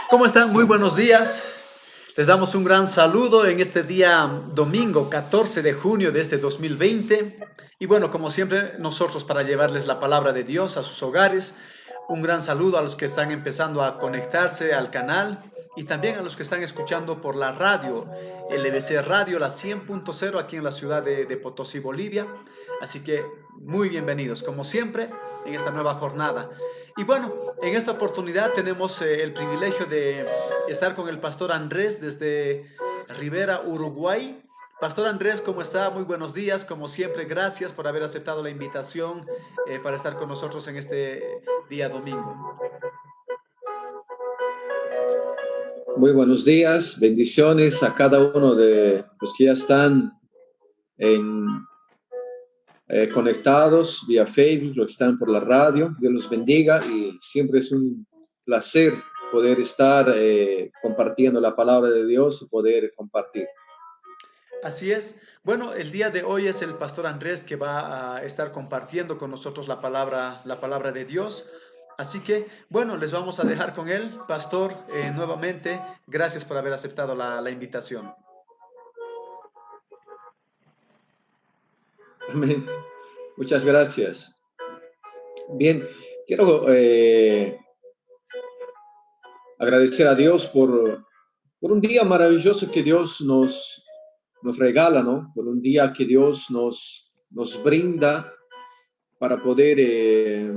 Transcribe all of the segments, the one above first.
¿Cómo están? Muy buenos días. Les damos un gran saludo en este día domingo 14 de junio de este 2020. Y bueno, como siempre, nosotros para llevarles la palabra de Dios a sus hogares. Un gran saludo a los que están empezando a conectarse al canal y también a los que están escuchando por la radio, LBC Radio, la 100.0 aquí en la ciudad de Potosí, Bolivia. Así que muy bienvenidos, como siempre, en esta nueva jornada. Y bueno, en esta oportunidad tenemos el privilegio de estar con el pastor Andrés desde Rivera, Uruguay. Pastor Andrés, ¿cómo está? Muy buenos días. Como siempre, gracias por haber aceptado la invitación para estar con nosotros en este día domingo. Muy buenos días, bendiciones a cada uno de los que ya están en, conectados vía Facebook, los que están por la radio. Dios los bendiga y siempre es un placer poder estar compartiendo la palabra de Dios y poder compartir. Así es. Bueno, el día de hoy es el pastor Andrés que va a estar compartiendo con nosotros la palabra de Dios. Así que, bueno, les vamos a dejar con él. Pastor, nuevamente, gracias por haber aceptado la invitación. Amén. Muchas gracias. Bien, quiero agradecer a Dios por un día maravilloso que Dios nos regala, ¿no? Por un día que Dios nos brinda para poder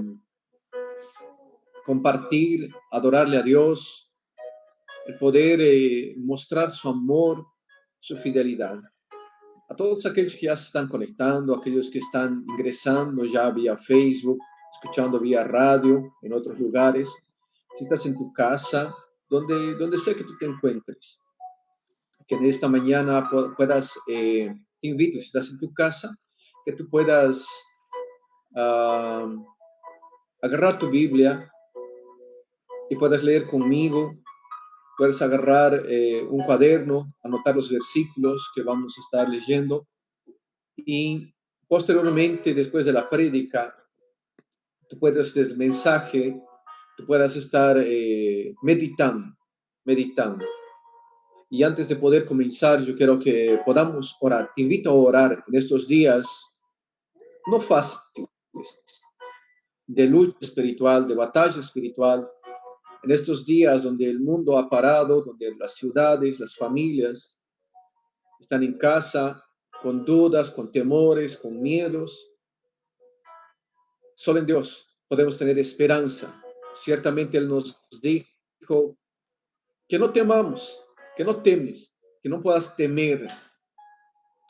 compartir, adorarle a Dios, el poder mostrar su amor, su fidelidad. A todos aquellos que ya se están conectando, aquellos que están ingresando ya vía Facebook, escuchando vía radio, en otros lugares, si estás en tu casa, donde sea que tú te encuentres, que en esta mañana puedas, te invito, si estás en tu casa, que tú puedas agarrar tu Biblia y puedas leer conmigo, puedes agarrar un cuaderno, anotar los versículos que vamos a estar leyendo y posteriormente, después de la prédica, tú puedes, desde el mensaje, tú puedas estar meditando. Y antes de poder comenzar, yo quiero que podamos orar. Te invito a orar en estos días, no fáciles, de lucha espiritual, de batalla espiritual, en estos días donde el mundo ha parado, donde las ciudades, las familias están en casa con dudas, con temores, con miedos. Solo en Dios podemos tener esperanza. Ciertamente Él nos dijo que no temamos, que no temes, que no puedas temer,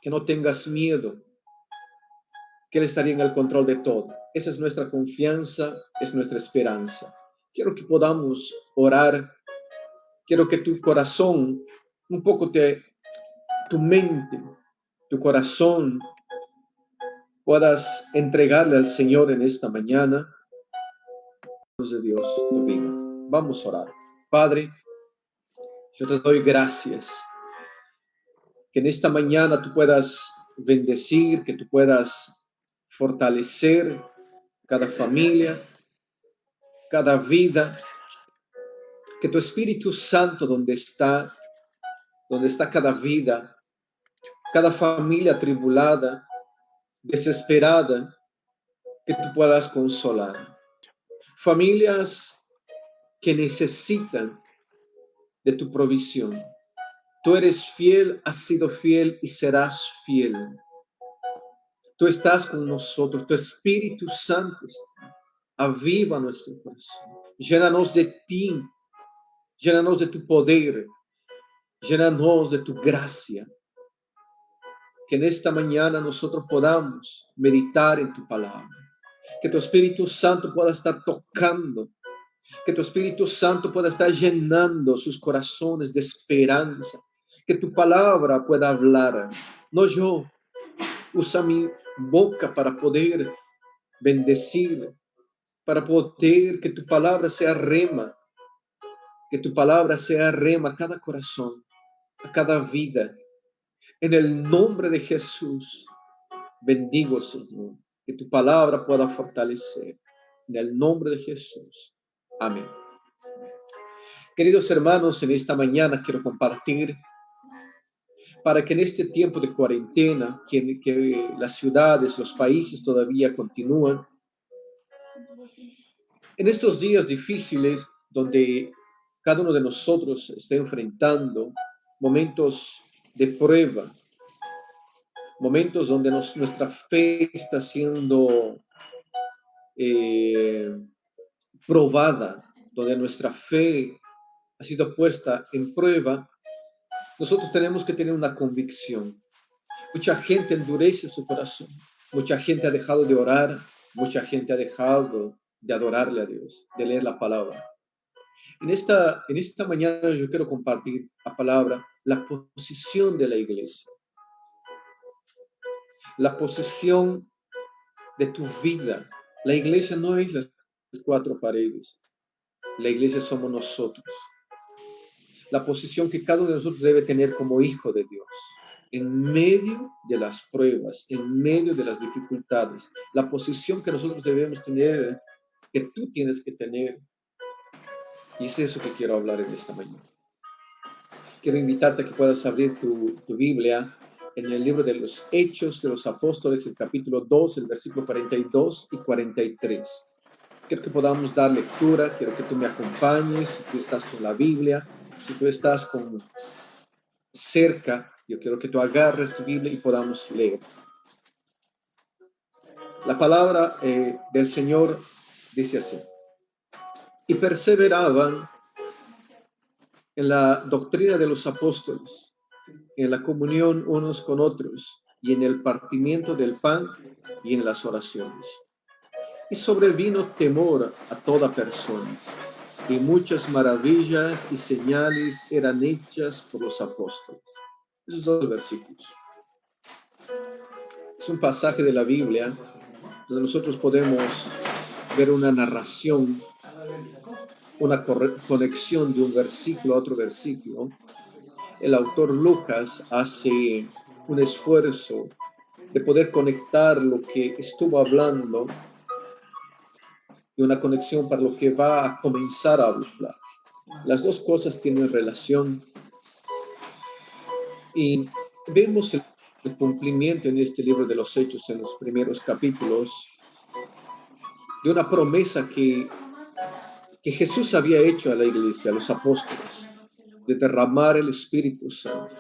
que no tengas miedo, que Él estaría en el control de todo. Esa es nuestra confianza, es nuestra esperanza. Quiero que podamos orar. Quiero que tu corazón, un poco tu mente, tu corazón, puedas entregarle al Señor en esta mañana. De Dios tu vida. Vamos a orar. Padre, yo te doy gracias. Que en esta mañana tú puedas bendecir, que tú puedas fortalecer cada familia, cada vida. Que tu Espíritu Santo, donde está cada vida, cada familia atribulada, desesperada, que tú puedas consolar. Familias que necesitan de tu provisión. Tú eres fiel, has sido fiel y serás fiel. Tú estás con nosotros, tu Espíritu Santo aviva nuestro corazón. Llénanos de ti, llénanos de tu poder, llénanos de tu gracia. Que en esta mañana nosotros podamos meditar en tu palabra. Que tu Espíritu Santo pueda estar tocando. Que tu Espíritu Santo pueda estar llenando sus corazones de esperanza. Que tu palabra pueda hablar. No yo. Usa mi boca para poder bendecir, para poder que tu palabra sea rema. Que tu palabra sea rema a cada corazón, a cada vida. En el nombre de Jesús, bendigo, Señor, que tu palabra pueda fortalecer. En el nombre de Jesús. Amén. Queridos hermanos, en esta mañana quiero compartir para que en este tiempo de cuarentena, que las ciudades, los países todavía continúan, en estos días difíciles donde cada uno de nosotros está enfrentando momentos de prueba, momentos donde nuestra fe está siendo eh, probada, donde nuestra fe ha sido puesta en prueba, nosotros tenemos que tener una convicción. Mucha gente endurece su corazón, mucha gente ha dejado de orar, mucha gente ha dejado de adorarle a Dios, de leer la palabra. En esta mañana yo quiero compartir la palabra, la posición de la iglesia, la posición de tu vida. La iglesia no es las cuatro paredes, la iglesia somos nosotros. La posición que cada uno de nosotros debe tener como hijo de Dios, en medio de las pruebas, en medio de las dificultades, la posición que nosotros debemos tener, que tú tienes que tener. Y es eso que quiero hablar en esta mañana. Quiero invitarte a que puedas abrir tu Biblia en el libro de los Hechos de los Apóstoles, el capítulo 2, el versículo 42 y 43. Quiero que podamos dar lectura, quiero que tú me acompañes, si tú estás con la Biblia, si tú estás cerca, yo quiero que tú agarres tu Biblia y podamos leer. La palabra del Señor dice así: y perseveraban en la doctrina de los apóstoles, en la comunión unos con otros, y en el partimiento del pan y en las oraciones. Y sobrevino temor a toda persona, y muchas maravillas y señales eran hechas por los apóstoles. Esos dos versículos. Es un pasaje de la Biblia donde nosotros podemos ver una narración, una conexión de un versículo a otro versículo. El autor Lucas hace un esfuerzo de poder conectar lo que estuvo hablando y una conexión para lo que va a comenzar a hablar. Las dos cosas tienen relación y vemos el cumplimiento en este libro de los Hechos, en los primeros capítulos, de una promesa que Jesús había hecho a la iglesia, a los apóstoles, de derramar el Espíritu Santo.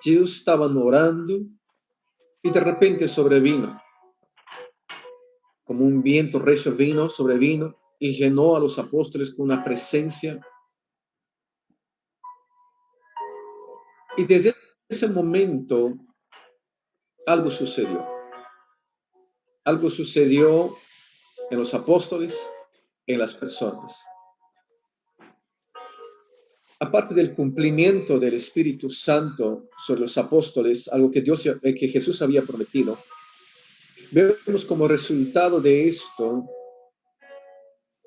Ellos estaban orando y de repente sobrevino, como un viento recio sobrevino y llenó a los apóstoles con una presencia. Y desde ese momento algo sucedió. Algo sucedió en los apóstoles, en las personas. Aparte del cumplimiento del Espíritu Santo sobre los apóstoles, algo que Jesús había prometido, vemos como resultado de esto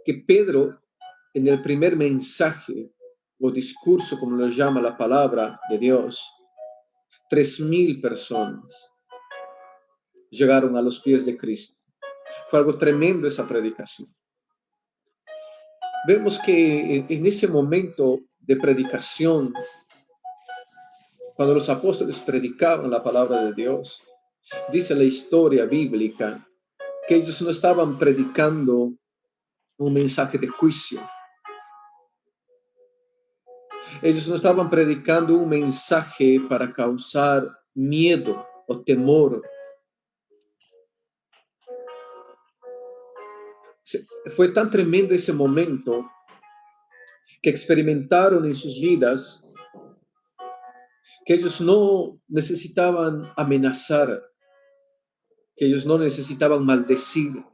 que Pedro, en el primer mensaje o discurso, como lo llama la palabra de Dios, 3,000 personas llegaron a los pies de Cristo. Fue algo tremendo esa predicación. Vemos que en ese momento de predicación, cuando los apóstoles predicaban la palabra de Dios, dice la historia bíblica que ellos no estaban predicando un mensaje de juicio. Ellos no estaban predicando un mensaje para causar miedo o temor. Fue tan tremendo ese momento que experimentaron en sus vidas que ellos no necesitaban amenazar, que ellos no necesitaban maldecir,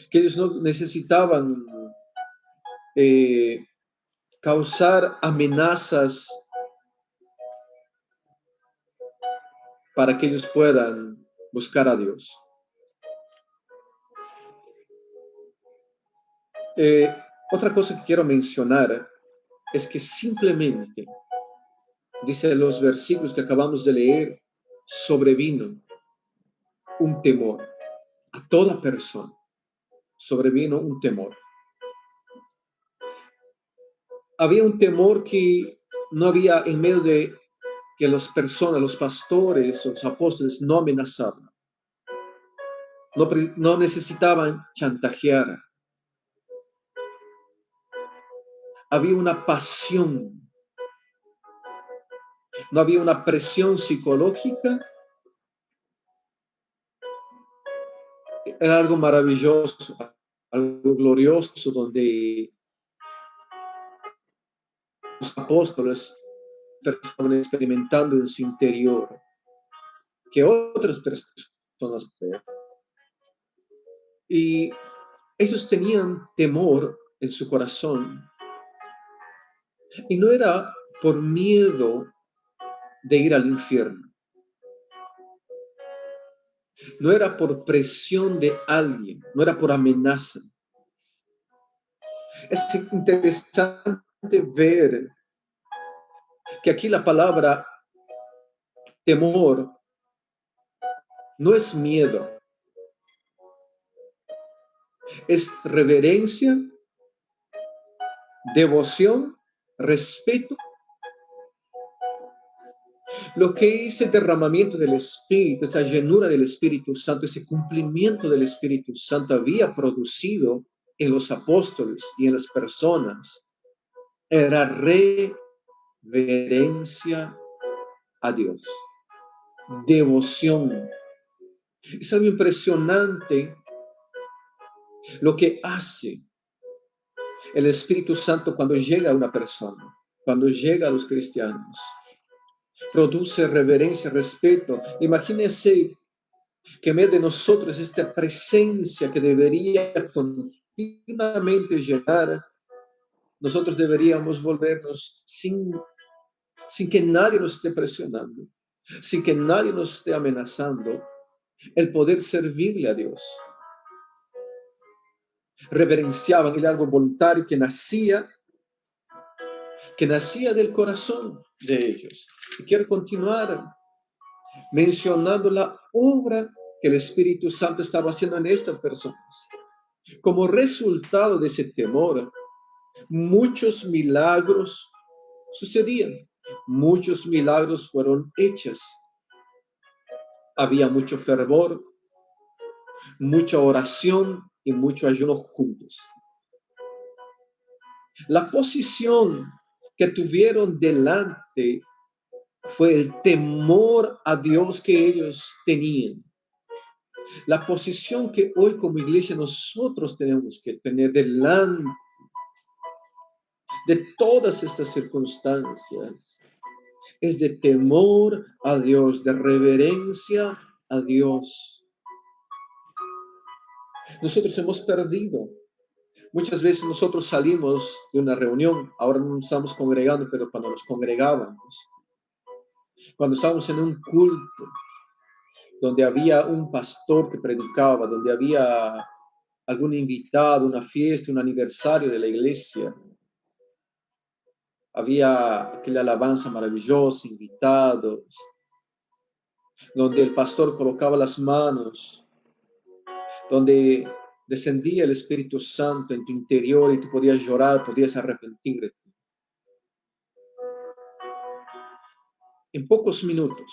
que ellos no necesitaban causar amenazas para que ellos puedan buscar a Dios. Otra cosa que quiero mencionar es que simplemente, dice los versículos que acabamos de leer, sobrevino un temor a toda persona. Sobrevino un temor. había un temor que no había en medio de que las personas, los pastores, los apóstoles no amenazaban, no necesitaban chantajear. Había una pasión, no había una presión psicológica. Era algo maravilloso, algo glorioso, donde los apóstoles estaban experimentando en su interior que otras personas pueden. Y ellos tenían temor en su corazón. Y no era por miedo de ir al infierno. No era por presión de alguien, no era por amenaza. Es interesante ver que aquí la palabra temor no es miedo, es reverencia, devoción, respeto. Lo que ese derramamiento del Espíritu, esa llenura del Espíritu Santo, ese cumplimiento del Espíritu Santo había producido en los apóstoles y en las personas, era reverencia a Dios, devoción. Es algo impresionante lo que hace el Espíritu Santo cuando llega a una persona, cuando llega a los cristianos. Produce reverencia, respeto. Imagínense que en medio de nosotros esta presencia que debería continuamente llegar, nosotros deberíamos volvernos sin que nadie nos esté presionando, sin que nadie nos esté amenazando, el poder servirle a Dios. Reverenciaban el algo voluntario que nacía del corazón de ellos. Y quiero continuar mencionando la obra que el Espíritu Santo estaba haciendo en estas personas. Como resultado de ese temor, muchos milagros sucedían, muchos milagros fueron hechos. Había mucho fervor, mucha oración y mucho ayuno juntos. La posición que tuvieron delante fue el temor a Dios que ellos tenían. La posición que hoy como iglesia nosotros tenemos que tener delante de todas estas circunstancias es de temor a Dios, de reverencia a Dios. Nosotros hemos perdido. Muchas veces nosotros salimos de una reunión, ahora no nos estamos congregando, pero cuando nos congregábamos, cuando estábamos en un culto, donde había un pastor que predicaba, donde había algún invitado, una fiesta, un aniversario de la iglesia, había aquella alabanza maravillosa, invitados, donde el pastor colocaba las manos, donde descendía el Espíritu Santo en tu interior y tú podías llorar, podías arrepentirte. En pocos minutos,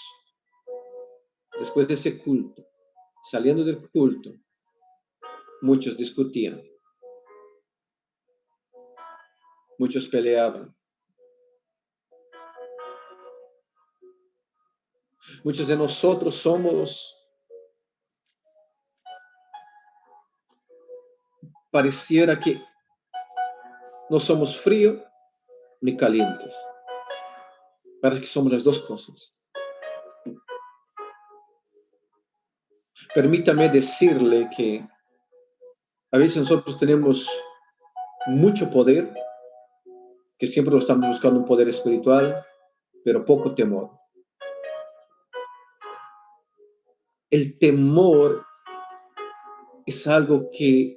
después de ese culto, saliendo del culto, muchos discutían, muchos peleaban. Muchos de nosotros pareciera que no somos fríos ni calientes. Parece que somos las dos cosas. Permítame decirle que a veces nosotros tenemos mucho poder, que siempre lo estamos buscando, un poder espiritual, pero poco temor. El temor es algo que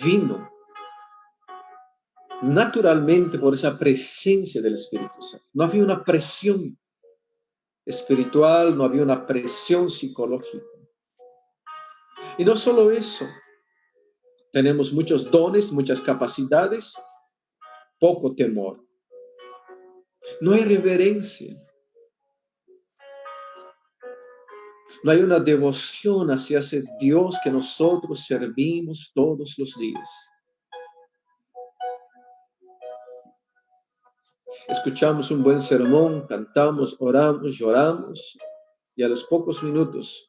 vino naturalmente por esa presencia del Espíritu Santo. No había una presión espiritual, no había una presión psicológica. Y no solo eso, tenemos muchos dones, muchas capacidades, poco temor. No hay reverencia. No hay una devoción hacia ese Dios que nosotros servimos todos los días. Escuchamos un buen sermón, cantamos, oramos, lloramos, y a los pocos minutos,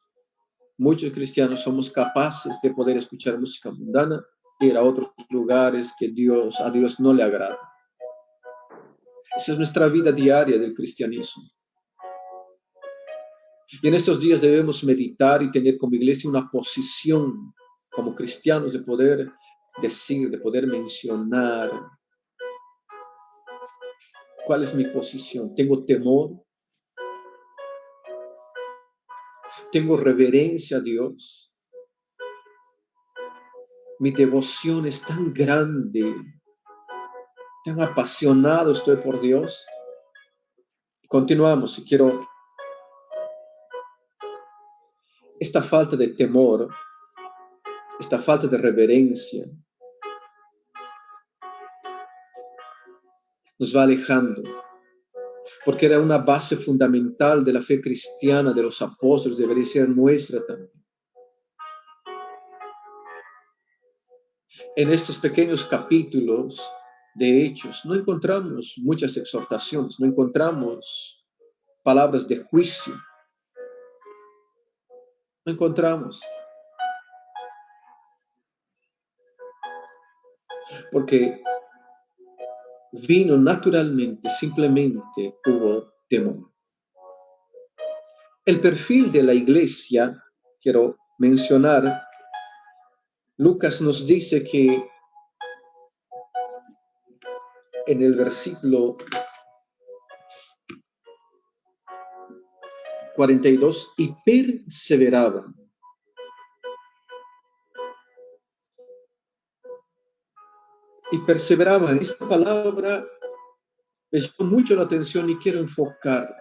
muchos cristianos somos capaces de poder escuchar música mundana, ir a otros lugares que a Dios no le agrada. Esa es nuestra vida diaria del cristianismo. Y en estos días debemos meditar y tener como iglesia una posición como cristianos de poder decir, de poder mencionar cuál es mi posición. ¿Tengo temor? ¿Tengo reverencia a Dios? Mi devoción es tan grande, tan apasionado estoy por Dios. Continuamos, y quiero. Esta falta de temor, esta falta de reverencia, nos va alejando, porque era una base fundamental de la fe cristiana de los apóstoles, debería ser nuestra también. En estos pequeños capítulos de Hechos no encontramos muchas exhortaciones, no encontramos palabras de juicio, no encontramos, porque vino naturalmente, simplemente hubo temor. El perfil de la iglesia, quiero mencionar, Lucas nos dice que en el versículo 42, y perseveraban. Y perseveraban. Esta palabra me llamó mucho la atención y quiero enfocar.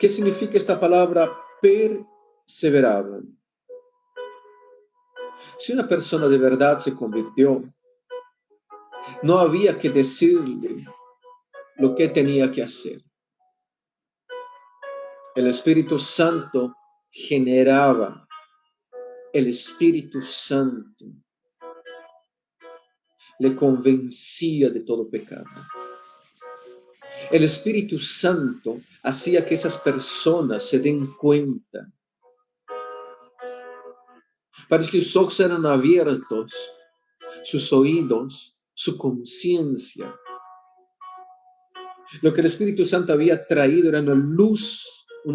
¿Qué significa esta palabra perseveraban? Si una persona de verdad se convirtió, no había que decirle lo que tenía que hacer. El Espíritu Santo generaba. El Espíritu Santo le convencía de todo pecado. El Espíritu Santo hacía que esas personas se den cuenta. Para que sus ojos eran abiertos, sus oídos, su conciencia. Lo que el Espíritu Santo había traído era una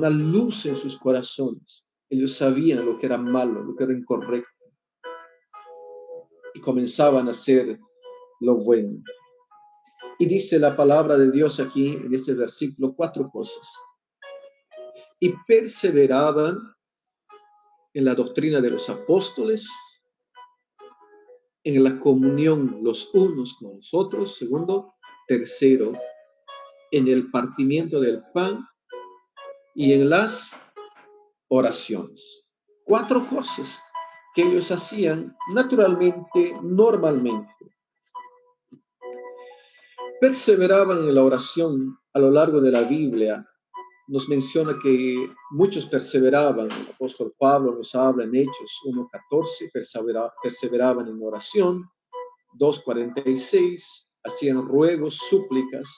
luz en sus corazones. Ellos sabían lo que era malo, lo que era incorrecto. Y comenzaban a hacer lo bueno. Y dice la palabra de Dios aquí en este versículo 4 cosas. Y perseveraban en la doctrina de los apóstoles, en la comunión los unos con los otros. Segundo, tercero, en el partimiento del pan y en las oraciones. 4 cosas que ellos hacían naturalmente, normalmente. Perseveraban en la oración. A lo largo de la Biblia nos menciona que muchos perseveraban. El apóstol Pablo nos habla en Hechos 1:14, perseveraban en oración. 2:46, hacían ruegos, súplicas,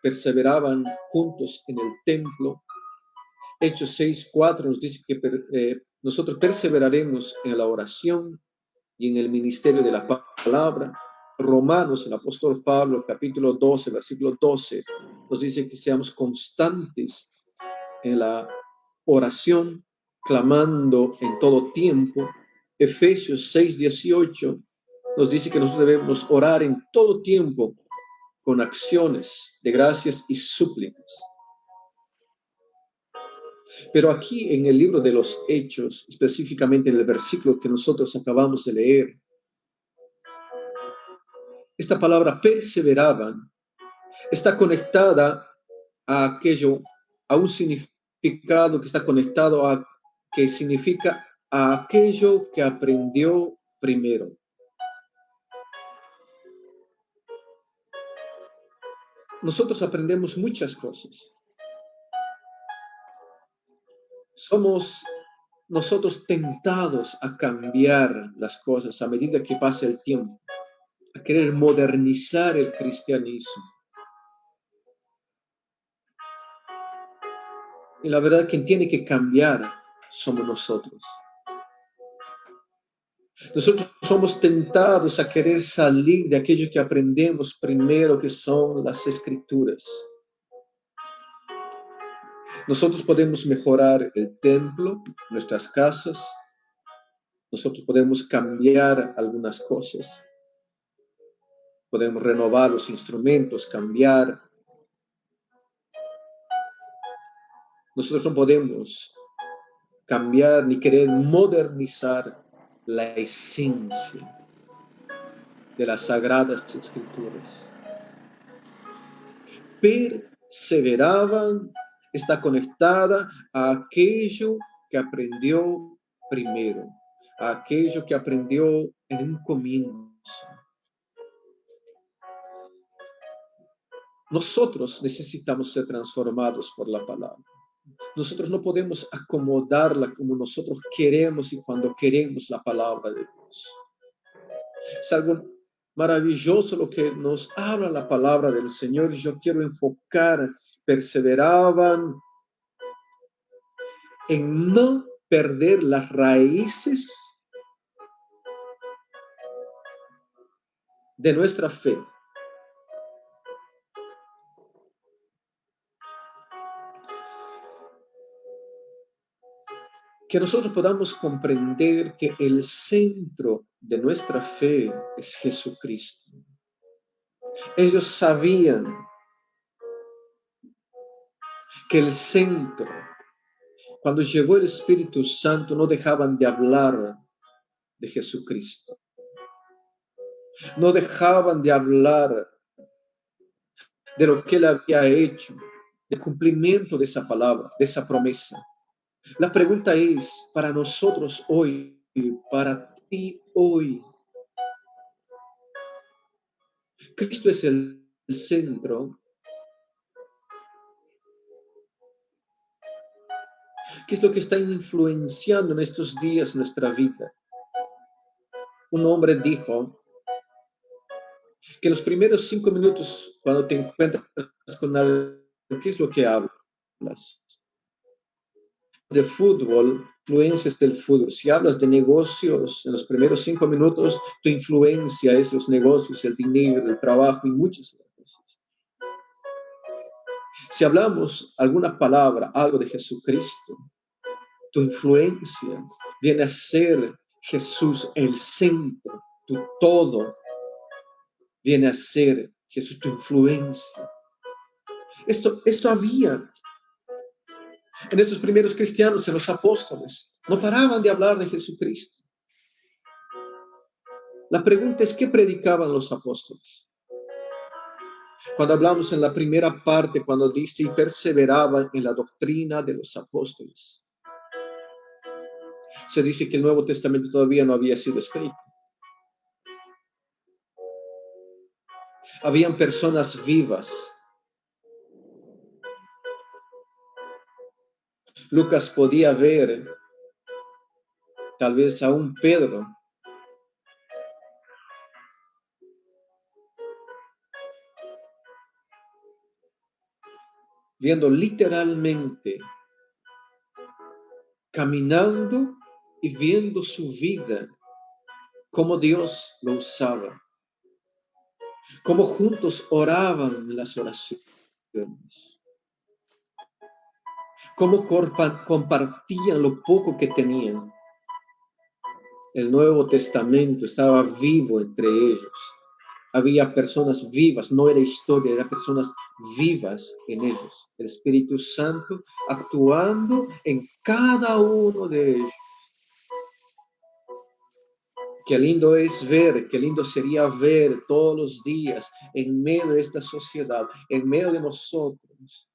perseveraban juntos en el templo. Hechos 6:4 nos dice que nosotros perseveraremos en la oración y en el ministerio de la palabra. Romanos, el apóstol Pablo, capítulo 12, versículo 12, nos dice que seamos constantes en la oración, clamando en todo tiempo. Efesios 6:18 nos dice que nosotros debemos orar en todo tiempo con acciones de gracias y súplicas. Pero aquí en el libro de los Hechos, específicamente en el versículo que nosotros acabamos de leer, esta palabra perseveraban está conectada a aquello, a un significado que está conectado a que significa a aquello que aprendió primero. nosotros aprendemos muchas cosas. Somos nosotros tentados a cambiar las cosas a medida que pasa el tiempo, a querer modernizar el cristianismo. Y la verdad, quien tiene que cambiar somos nosotros. Nosotros somos tentados a querer salir de aquello que aprendemos primero, que son las escrituras. Nosotros podemos mejorar el templo, nuestras casas. Nosotros podemos cambiar algunas cosas. Podemos renovar los instrumentos, cambiar. Nosotros no podemos cambiar ni querer modernizar la esencia de las sagradas escrituras. Perseveraban está conectada a aquello que aprendió primero, a aquello que aprendió en un comienzo. Nosotros necesitamos ser transformados por la palabra. Nosotros no podemos acomodarla como nosotros queremos y cuando queremos la palabra de Dios. Es algo maravilloso lo que nos habla la palabra del Señor. Yo quiero enfocar, perseveraban en no perder las raíces de nuestra fe. Que nosotros podamos comprender que el centro de nuestra fe es Jesucristo. Ellos sabían que el centro, cuando llegó el Espíritu Santo, no dejaban de hablar de Jesucristo. No dejaban de hablar de lo que Él había hecho, del cumplimiento de esa palabra, de esa promesa. La pregunta es, para nosotros hoy, para ti hoy, Cristo es el centro. ¿Qué es lo que está influenciando en estos días nuestra vida? Un hombre dijo que los primeros 5 minutos cuando te encuentras con alguien, ¿qué es lo que hablas? De fútbol, influencias del fútbol. Si hablas de negocios, en los primeros 5 minutos, tu influencia es los negocios, el dinero, el trabajo y muchas otras cosas. Si hablamos alguna palabra, algo de Jesucristo, tu influencia viene a ser Jesús el centro, tu todo viene a ser Jesús, tu influencia. Esto había en estos primeros cristianos, en los apóstoles. No paraban de hablar de Jesucristo. La pregunta es, ¿qué predicaban los apóstoles? Cuando hablamos en la primera parte, cuando dice, y perseveraban en la doctrina de los apóstoles, se dice que el Nuevo Testamento todavía no había sido escrito. Habían personas vivas. Lucas podía ver tal vez a un Pedro viendo literalmente, caminando y viendo su vida, cómo Dios lo usaba, cómo juntos oraban en las oraciones, cómo compartían lo poco que tenían. El Nuevo Testamento estaba vivo entre ellos. Había personas vivas, no era historia, eran personas vivas en ellos. El Espíritu Santo actuando en cada uno de ellos. Qué lindo es ver, qué lindo sería ver todos los días en medio de esta sociedad, en medio de nosotros,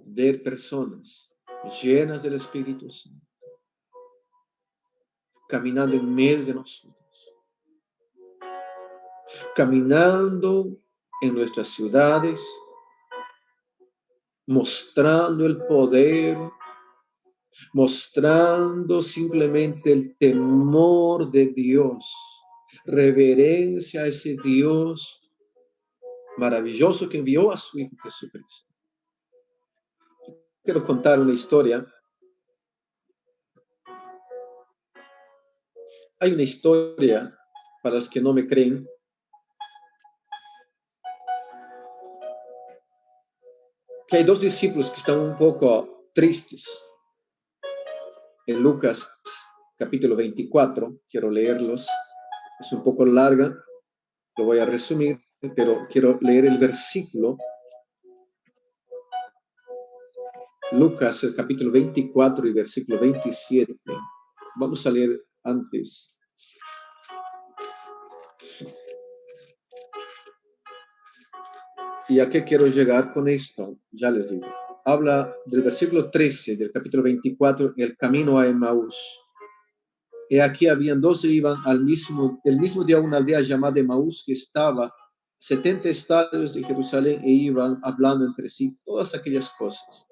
ver personas llenas del Espíritu Santo, caminando en medio de nosotros. caminando en nuestras ciudades, mostrando el poder, mostrando simplemente el temor de Dios, reverencia a ese Dios maravilloso que envió a su Hijo Jesucristo. Quiero contar una historia. Hay una historia, para los que no me creen, que hay dos discípulos que están un poco tristes. En Lucas capítulo 24, quiero leerlos. Es un poco larga, lo voy a resumir, pero quiero leer el versículo. Lucas, el capítulo 24 y versículo 27. Vamos a leer antes. ¿Y a qué quiero llegar con esto? Ya les digo. Habla del versículo 13 del capítulo 24, el camino a Emaús. He aquí habían dos que iban el mismo día a una aldea llamada Emaús, que estaba 70 estadios de Jerusalén, e iban hablando entre sí todas aquellas cosas.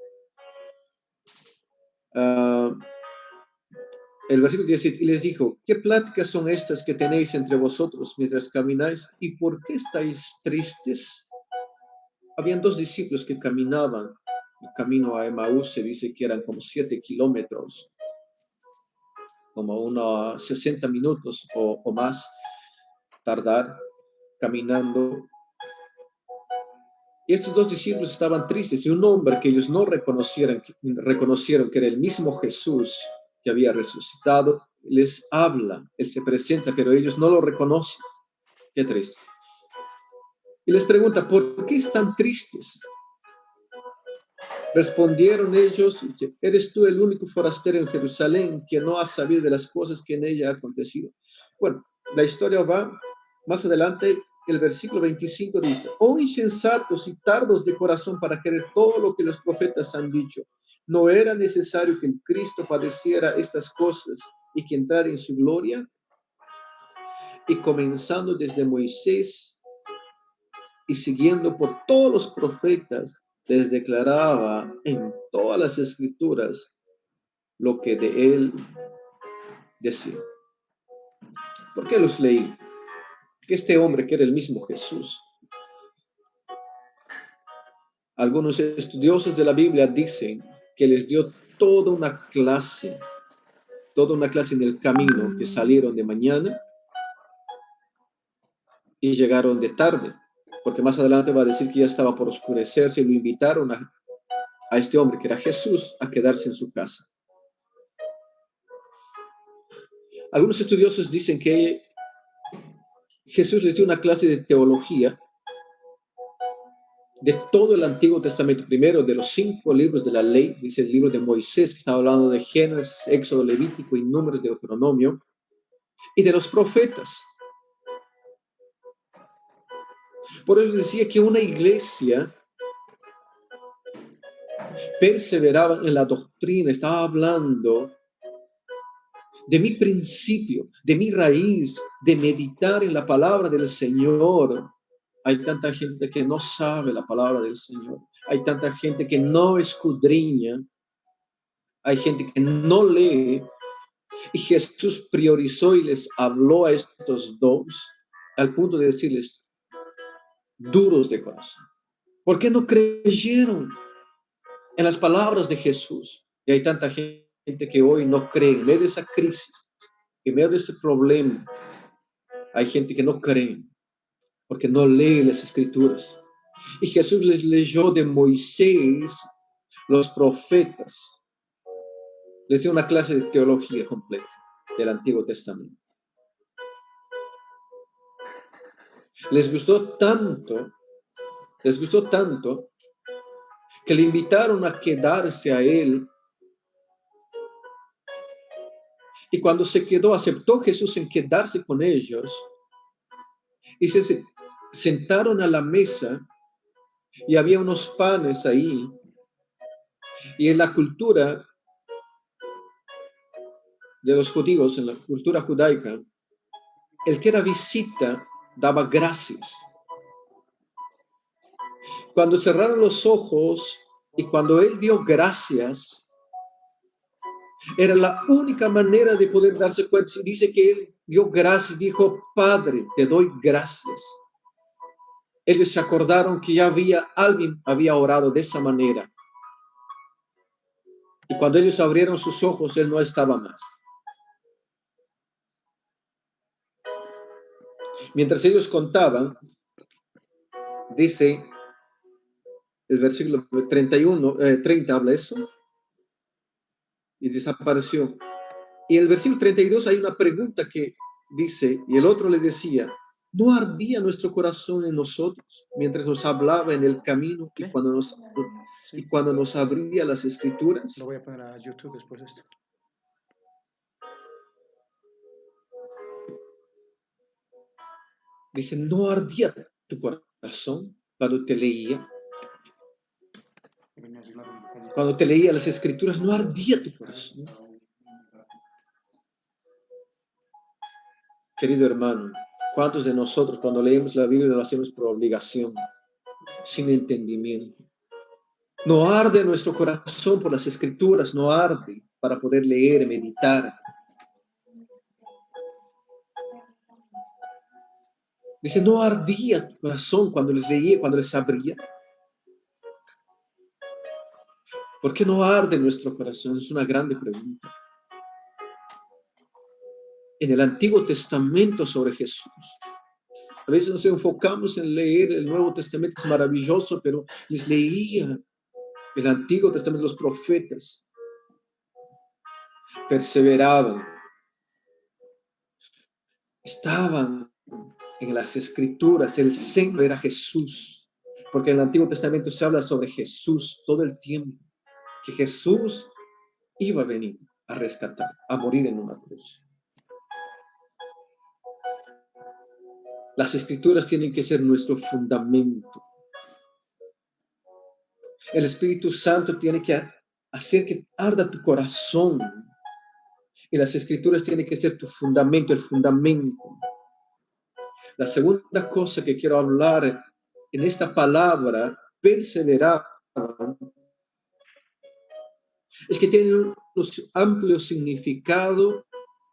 El versículo 17, y les dijo: ¿qué pláticas son estas que tenéis entre vosotros mientras camináis? ¿Y por qué estáis tristes? Habían dos discípulos que caminaban el camino a Emaús. Se dice que eran como 7 kilómetros, como unos 60 minutos o más tardar caminando. Y estos dos discípulos estaban tristes, y un hombre que ellos no reconocieron que era el mismo Jesús que había resucitado, les habla, él se presenta, pero ellos no lo reconocen. Qué triste. Y les pregunta: ¿por qué están tristes? Respondieron ellos: ¿eres tú el único forastero en Jerusalén que no ha sabido de las cosas que en ella ha acontecido? Bueno, la historia va más adelante. El versículo 25 dice: oh insensatos y tardos de corazón para creer todo lo que los profetas han dicho. ¿No era necesario que el Cristo padeciera estas cosas y que entrara en su gloria? Y comenzando desde Moisés y siguiendo por todos los profetas, les declaraba en todas las escrituras lo que de él decía. ¿Por qué los leí? Que este hombre, que era el mismo Jesús. Algunos estudiosos de la Biblia dicen que les dio toda una clase en el camino, que salieron de mañana y llegaron de tarde, porque más adelante va a decir que ya estaba por oscurecerse, y lo invitaron a este hombre, que era Jesús, a quedarse en su casa. Algunos estudiosos dicen que Jesús les dio una clase de teología de todo el Antiguo Testamento. Primero, de los 5 libros de la ley, dice el libro de Moisés, que está hablando de Génesis, Éxodo, Levítico y Números, de Deuteronomio, y de los profetas. Por eso decía que una iglesia perseveraba en la doctrina, estaba hablando de mi principio, de mi raíz, de meditar en la palabra del Señor. Hay tanta gente que no sabe la palabra del Señor. Hay tanta gente que no escudriña. Hay gente que no lee. Y Jesús priorizó y les habló a estos dos al punto de decirles: duros de corazón, ¿por qué no creyeron en las palabras de Jesús? Y hay tanta gente que hoy no cree. En medio de esa crisis, en medio de ese problema, hay gente que no cree porque no lee las escrituras. Y Jesús les leyó de Moisés, los profetas. Les dio una clase de teología completa del Antiguo Testamento. Les gustó tanto que le invitaron a quedarse a él. Y cuando se quedó, aceptó Jesús en quedarse con ellos. Y se sentaron a la mesa, y había unos panes ahí. Y en la cultura de los judíos, en la cultura judaica, el que era visita daba gracias. Cuando cerraron los ojos y cuando él dio gracias, era la única manera de poder darse cuenta. Dice que él dio gracias, dijo, Padre, te doy gracias. Ellos se acordaron que ya alguien había orado de esa manera. Y cuando ellos abrieron sus ojos, él no estaba más. Mientras ellos contaban, dice el versículo 30 habla eso, y desapareció. Y en el versículo 32 hay una pregunta que dice, y el otro le decía, ¿no ardía nuestro corazón en nosotros mientras nos hablaba en el camino y cuando nos abría las escrituras? Lo voy a poner a YouTube después de esto. Dice, ¿no ardía tu corazón cuando te leía? Cuando te leía las escrituras, ¿no ardía tu corazón? Querido hermano, ¿cuántos de nosotros cuando leemos la Biblia lo hacemos por obligación, sin entendimiento? No arde nuestro corazón por las escrituras, no arde para poder leer, meditar. Dice, no ardía tu corazón cuando les leía, cuando les abría. ¿Por qué no arde nuestro corazón? Es una grande pregunta. En el Antiguo Testamento sobre Jesús, a veces nos enfocamos en leer el Nuevo Testamento, que es maravilloso, pero les leía el Antiguo Testamento, los profetas perseveraban, estaban en las escrituras, el centro era Jesús, porque en el Antiguo Testamento se habla sobre Jesús todo el tiempo, que Jesús iba a venir a rescatar, a morir en una cruz. Las escrituras tienen que ser nuestro fundamento. El Espíritu Santo tiene que hacer que arda tu corazón. Y las escrituras tienen que ser tu fundamento, el fundamento. La segunda cosa que quiero hablar en esta palabra, perseverar, es que tiene un amplio significado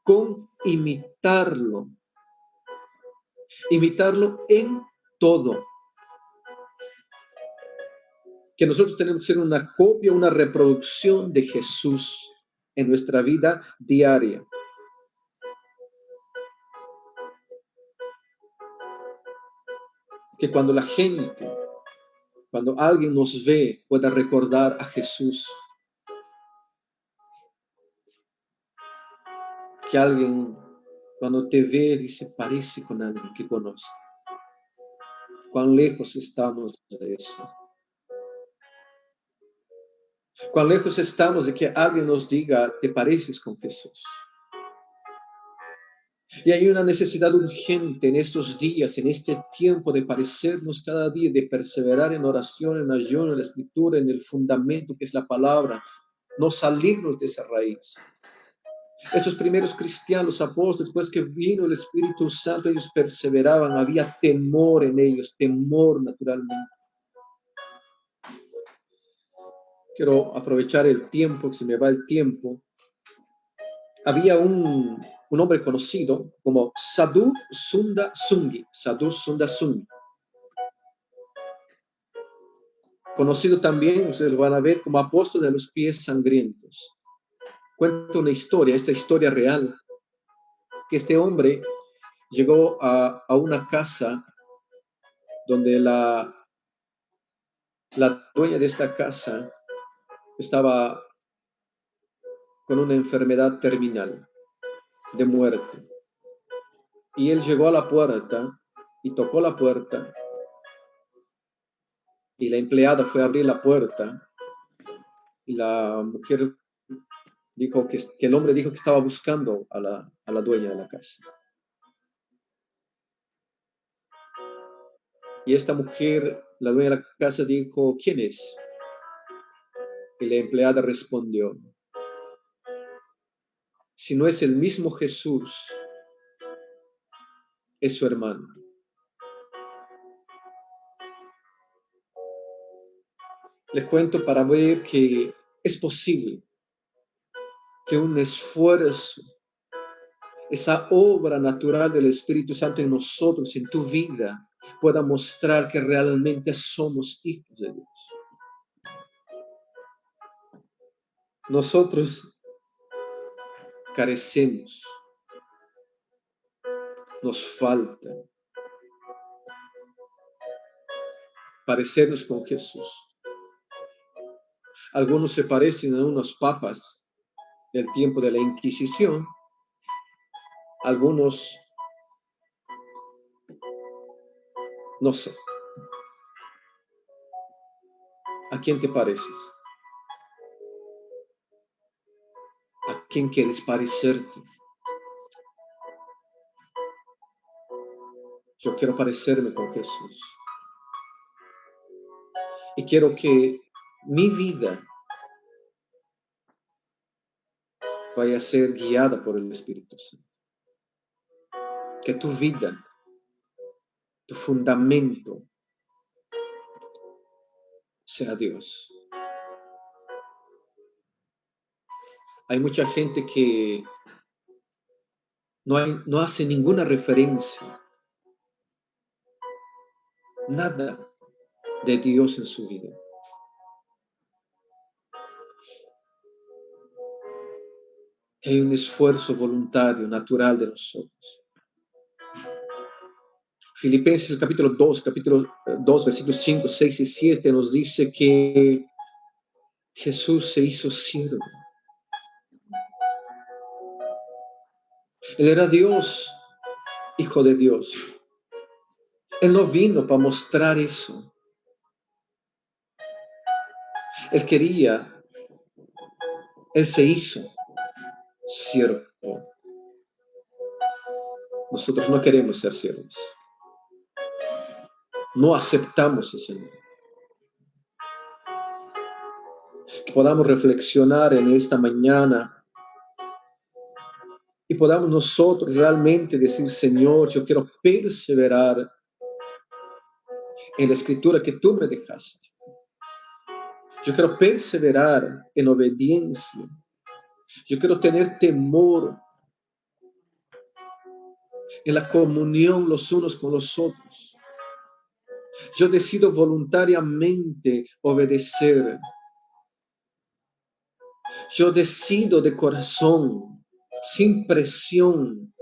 con imitarlo. Imitarlo en todo. Que nosotros tenemos que ser una copia, una reproducción de Jesús en nuestra vida diaria. Que cuando la gente, cuando alguien nos ve, pueda recordar a Jesús. Que alguien, cuando te ve, dice, parece con alguien que conoce. ¿Cuán lejos estamos de eso? ¿Cuán lejos estamos de que alguien nos diga, te pareces con Jesús? Y hay una necesidad urgente en estos días, en este tiempo, de parecernos cada día, de perseverar en oración, en ayuno, en la escritura, en el fundamento que es la palabra, no salirnos de esa raíz. Esos primeros cristianos, apóstoles, después que vino el Espíritu Santo, ellos perseveraban, había temor en ellos, temor naturalmente. Quiero aprovechar el tiempo, que se me va el tiempo. Había un hombre conocido como Sadhu Sunda Sungi, conocido también, ustedes lo van a ver, como apóstol de los pies sangrientos. Cuenta una historia, esta historia real, que este hombre llegó a una casa donde la dueña de esta casa estaba con una enfermedad terminal de muerte. Y él llegó a la puerta y tocó la puerta. Y la empleada fue a abrir la puerta. Y la mujer dijo que el hombre dijo que estaba buscando a la dueña de la casa. Y esta mujer, la dueña de la casa, dijo, ¿quién es? Y la empleada respondió, si no es el mismo Jesús, es su hermano. Les cuento para ver que es posible que un esfuerzo, esa obra natural del Espíritu Santo en nosotros, en tu vida, pueda mostrar que realmente somos hijos de Dios. Nosotros carecemos, nos falta parecernos con Jesús. Algunos se parecen a unos papas del tiempo de la Inquisición, algunos no sé. ¿A quién te pareces? ¿A quién quieres parecerte? Yo quiero parecerme con Jesús. Y quiero que mi vida vaya a ser guiada por el Espíritu Santo. Que tu vida, tu fundamento, sea Dios. Hay mucha gente que no hace ninguna referencia, nada de Dios en su vida. Que hay un esfuerzo voluntario, natural de nosotros. Filipenses capítulo 2, versículos 5, 6 y 7 nos dice que Jesús se hizo siervo. Él era Dios, hijo de Dios. Él no vino para mostrar eso. Él quería, Él se hizo siervo. Nosotros no queremos ser siervos. No aceptamos ese nombre. Que podamos reflexionar en esta mañana y podamos nosotros realmente decir, Señor, yo quiero perseverar en la escritura que tú me dejaste. Yo quiero perseverar en obediencia. Yo quiero tener temor en la comunión los unos con los otros. Yo decido voluntariamente obedecer. Yo decido de corazón, sin presión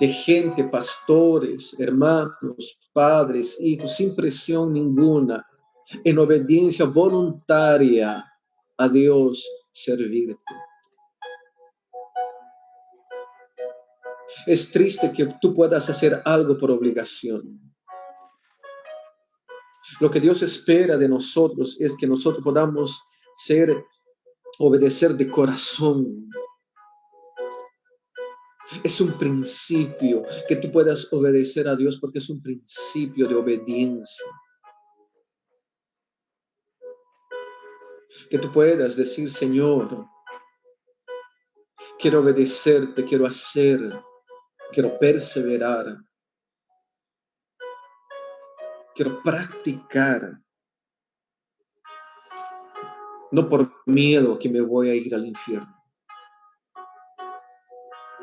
de gente, pastores, hermanos, padres, hijos, sin presión ninguna, en obediencia voluntaria a Dios, servirte. Es triste que tú puedas hacer algo por obligación. Lo que Dios espera de nosotros es que nosotros podamos obedecer de corazón. Es un principio que tú puedas obedecer a Dios porque es un principio de obediencia. Que tú puedas decir, Señor, quiero obedecerte, quiero hacer, quiero perseverar, quiero practicar, no por miedo que me voy a ir al infierno.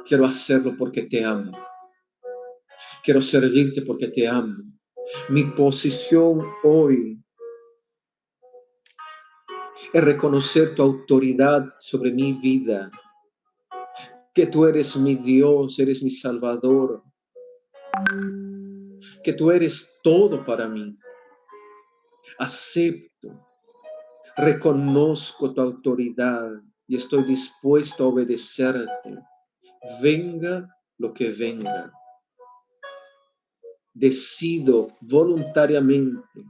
Quiero hacerlo porque te amo. Quiero servirte porque te amo. Mi posición hoy es reconocer tu autoridad sobre mi vida. Que tú eres mi Dios, eres mi Salvador. Que tú eres todo para mí. Acepto, reconozco tu autoridad y estoy dispuesto a obedecerte. Venga lo que venga. Decido voluntariamente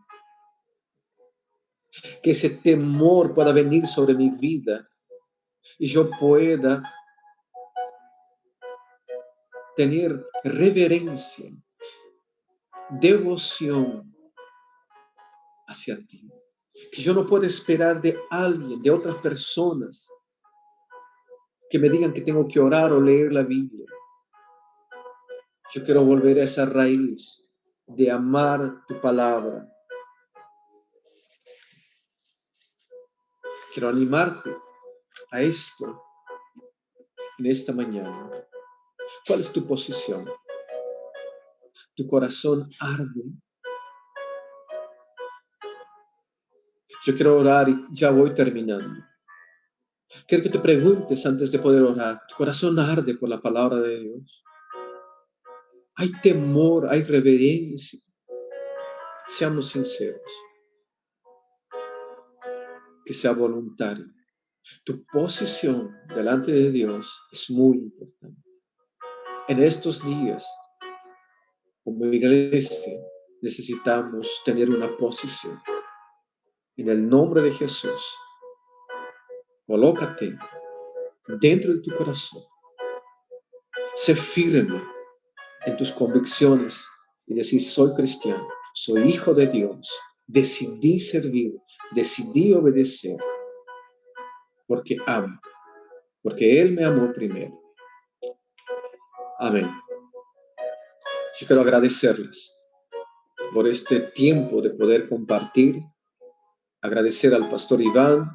que ese temor pueda venir sobre mi vida y yo pueda tener reverencia, devoción hacia ti. Que yo no puedo esperar de alguien, de otras personas, que me digan que tengo que orar o leer la Biblia. Yo quiero volver a esa raíz de amar tu palabra. Quiero animarte a esto en esta mañana. ¿Cuál es tu posición? ¿Tu corazón arde? Yo quiero orar y ya voy terminando. Quiero que te preguntes antes de poder orar. ¿Tu corazón arde por la palabra de Dios? ¿Hay temor, hay reverencia? Seamos sinceros. Que sea voluntario. Tu posición delante de Dios es muy importante. En estos días, como iglesia, necesitamos tener una posición. En el nombre de Jesús, colócate dentro de tu corazón. Sé firme en tus convicciones y decir, soy cristiano, soy hijo de Dios, decidí servir, decidí obedecer, porque amo, porque Él me amó primero. Amén. Yo quiero agradecerles por este tiempo de poder compartir, agradecer al pastor Iván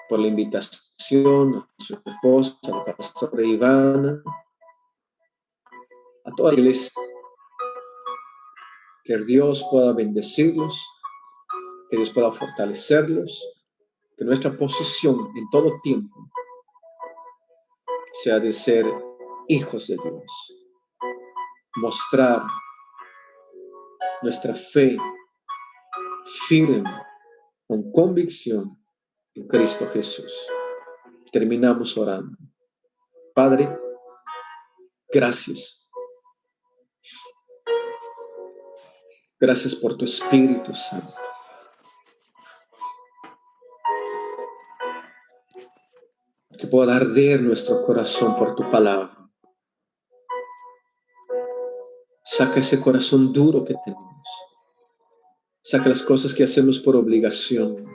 por la invitación, a su esposa, a la pastora Ivana, a toda la iglesia. Que Dios pueda bendecirlos, que Dios pueda fortalecerlos, que nuestra posición en todo tiempo sea de ser hijos de Dios, mostrar nuestra fe firme, con convicción en Cristo Jesús. Terminamos orando. Padre, gracias. Gracias por tu Espíritu Santo. Que pueda arder nuestro corazón por tu palabra. Saca ese corazón duro que tenemos. Saca las cosas que hacemos por obligación.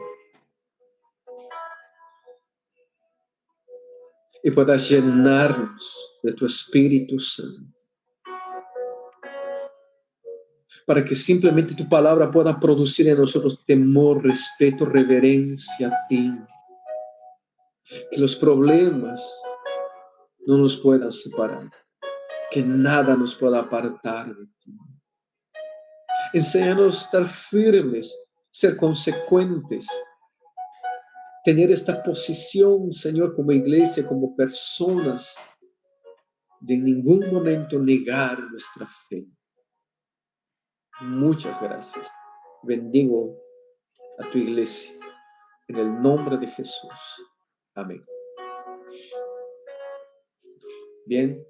Y puedas llenarnos de tu Espíritu Santo. Para que simplemente tu palabra pueda producir en nosotros temor, respeto, reverencia a ti. Que los problemas no nos puedan separar. Que nada nos pueda apartar de ti. Enséñanos a estar firmes, ser consecuentes. Tener esta posición, Señor, como iglesia, como personas, de en ningún momento negar nuestra fe. Muchas gracias. Bendigo a tu iglesia en el nombre de Jesús. Amén. Bien,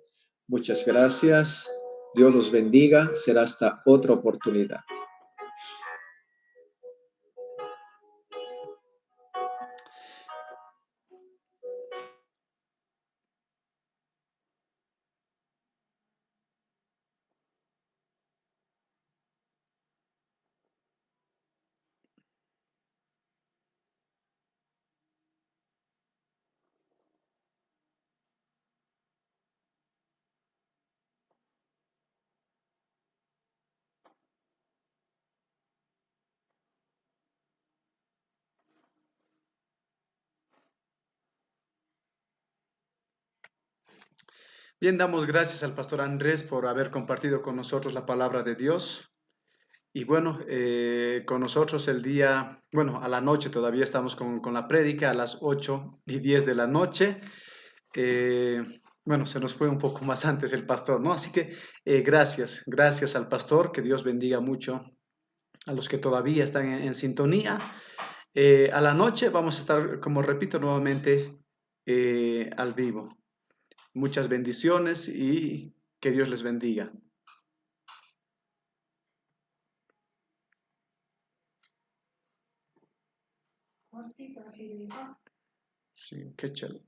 muchas gracias. Dios los bendiga. Será hasta otra oportunidad. Bien, damos gracias al pastor Andrés por haber compartido con nosotros la palabra de Dios. Y bueno, con nosotros el día, bueno, a la noche todavía estamos con la prédica a las 8:10 de la noche. Bueno, se nos fue un poco más antes el pastor, ¿no? Así que gracias al pastor, que Dios bendiga mucho a los que todavía están en sintonía. A la noche vamos a estar, como repito nuevamente, al vivo. Muchas bendiciones y que Dios les bendiga. Sí, qué chévere.